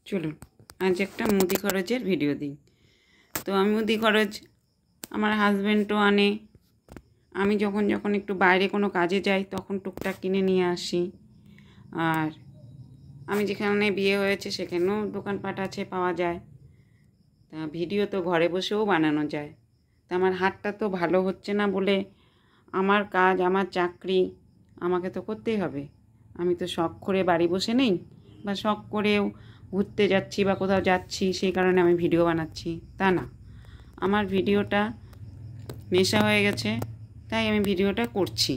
চলুন আজ একটা মুদি খরচের ভিডিও দিই। তো আমি মুদি খরচ আমার হাজব্যান্ডও আনে, আমি যখন যখন একটু বাইরে কোনো কাজে যাই তখন টুকটাক কিনে নিয়ে আসি। আর আমি যেখানে বিয়ে হয়েছে সেখানেও দোকানপাট আছে, পাওয়া যায়। তা ভিডিও তো ঘরে বসেও বানানো যায়। তা আমার হাতটা তো ভালো হচ্ছে না বলে আমার কাজ, আমার চাকরি আমাকে তো করতেই হবে। আমি তো শখ করে বাড়ি বসে নেই, বা শখ করেও ঘুরতে যাচ্ছি বা কোথাও যাচ্ছি সেই কারণে আমি ভিডিও বানাচ্ছি তা না। আমার ভিডিওটা নেশা হয়ে গেছে, তাই আমি ভিডিওটা করছি,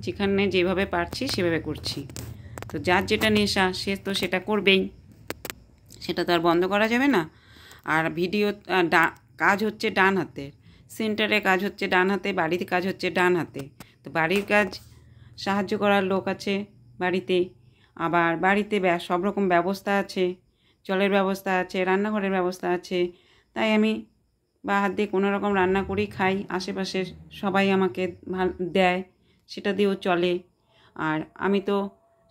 যেখানে যেভাবে পারছি সেভাবে করছি। তো যার যেটা নেশা সে তো সেটা করবেই, সেটা তো আর বন্ধ করা যাবে না। আর ভিডিও কাজ হচ্ছে ডান হাতের, সেন্টারে কাজ হচ্ছে ডান হাতে, বাড়িতে কাজ হচ্ছে ডান হাতে। তো বাড়ির কাজ সাহায্য করার লোক আছে বাড়িতে, আবার বাড়িতে সব রকম ব্যবস্থা আছে, জলের ব্যবস্থা আছে, রান্নাঘরের ব্যবস্থা আছে। তাই আমি বা হাত দিয়ে কোনো রকম রান্না করেই খাই, আশেপাশের সবাই আমাকে দেয়, সেটা দিয়েও চলে। আর আমি তো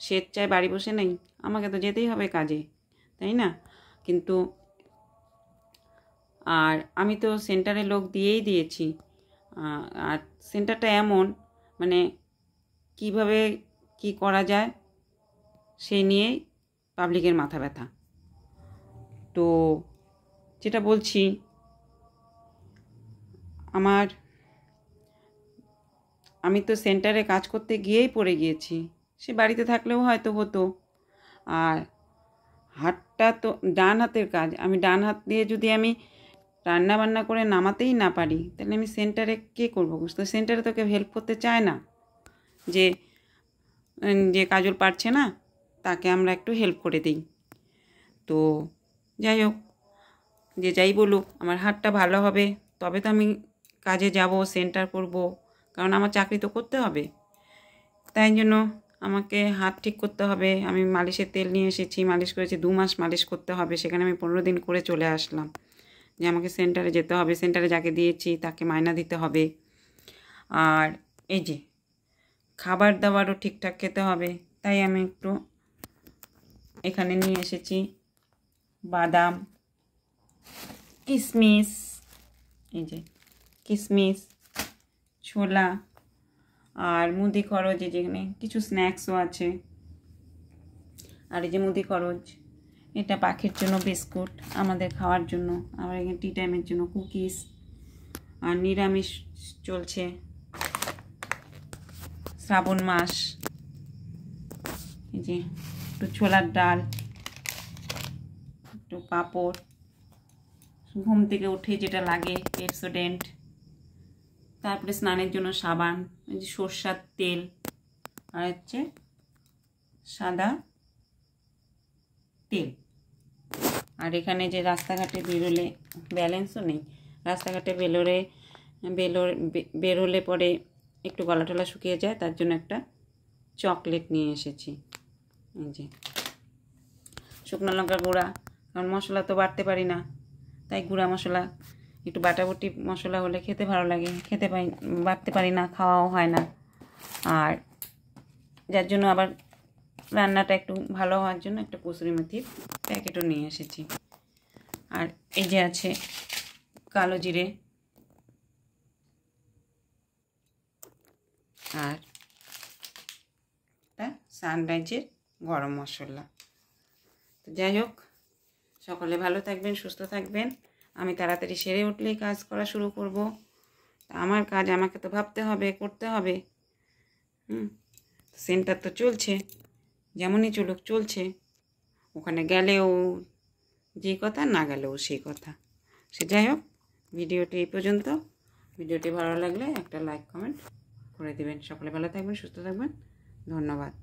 স্বেচ্ছায় বাড়ি বসে নেই, আমাকে তো যেতেই হবে কাজে, তাই না? কিন্তু আর আমি তো সেন্টারে লোক দিয়েই দিয়েছি। আর সেন্টারটা এমন, মানে কিভাবে কি করা যায় সেই নিয়েই পাবলিকের মাথা ব্যথা। তো যেটা বলছি, আমি তো সেন্টারে কাজ করতে গিয়েই পড়ে গিয়েছি, সে বাড়িতে থাকলেও হয়তো হতো। আর হাতটা তো ডান হাতের কাজ, আমি ডান হাত দিয়ে যদি আমি রান্না বান্না করে নামাতেই না পারি, তাহলে আমি সেন্টারে কে করবো? বুঝতে, সেন্টারে তো কেউ হেল্প করতে চায় না, যে যে কাজল পারছে না তাকে আমরা একটু হেল্প করে দিই। তো যাই হোক, যে যাই বলুক, আমার হাতটা ভালো হবে তবে তো আমি কাজে যাব, সেন্টার করব, কারণ আমার চাকরি তো করতে হবে। তাই জন্য আমাকে হাত ঠিক করতে হবে। আমি মালিশের তেল নিয়ে এসেছি, মালিশ করেছি, 2 মাস মালিশ করতে হবে। সেখানে আমি 15 দিন করে চলে আসলাম, যে আমাকে সেন্টারে যেতে হবে, সেন্টারে যাকে দিয়েছি তাকে মাইনা দিতে হবে। আর এই যে খাবার দাবারও ঠিকঠাক খেতে হবে, তাই আমি একটু এখানে নিয়ে এসেছি বাদাম, কিশমিশ, এই যে কিশমিশ, ছোলা, আর মুদি খরচ, যেখানে কিছু স্ন্যাক্সও আছে। আর এই যে মুদি খরচ, এটা পাখির জন্য বিস্কুট, আমাদের খাওয়ার জন্য, আবার এখানে টি টাইমের জন্য কুকিজ। আর নিরামিষ চলছে, শ্রাবণ মাস। এই যে একটু ছোলার ডাল, একটু পাঁপড়, ঘুম থেকে উঠে যেটা লাগে পেপসোডেন্ট, তারপরে স্নানের জন্য সাবান, এই যে সরষার তেল, আর হচ্ছে সাদা তেল। আর এখানে যে রাস্তাঘাটে বেরোলে, ব্যালেন্সও নেই, রাস্তাঘাটে বেরোলে পরে একটু গলা টলা শুকিয়ে যায়, তার জন্য একটা চকলেট নিয়ে এসেছি। এই যে শুকনো লঙ্কা গুঁড়া, কারণ মশলা তো বাটতে পারি না, তাই গুঁড়া মশলা, একটু বাটাবুটি মশলা হলে খেতে ভালো লাগে, বাটতে পারি না, খাওয়াও হয় না। আর যার জন্য আবার রান্নাটা একটু ভালো হওয়ার জন্য একটা কসুরি মেথির প্যাকেটও নিয়ে এসেছি। আর এই যে আছে কালো জিরে, আর একটা সানরাইজের গরম মশলা। তো যাই হোক, সকলে ভালো থাকবেন, সুস্থ থাকবেন। আমি তাড়াতাড়ি সেরে উঠলেই কাজ করা শুরু করব। আমার কাজ আমাকে তো ভাবতে হবে, করতে হবে। সেন্টার তো চলছে, যেমনই চলুক চলছে, ওখানে গেলেও যে কথা, না গেলেও সেই কথা। সে যাই হোক, ভিডিওটি এই পর্যন্ত। ভিডিওটি ভালো লাগলে একটা লাইক কমেন্ট করে দেবেন। সকলে ভালো থাকবেন, সুস্থ থাকবেন, ধন্যবাদ।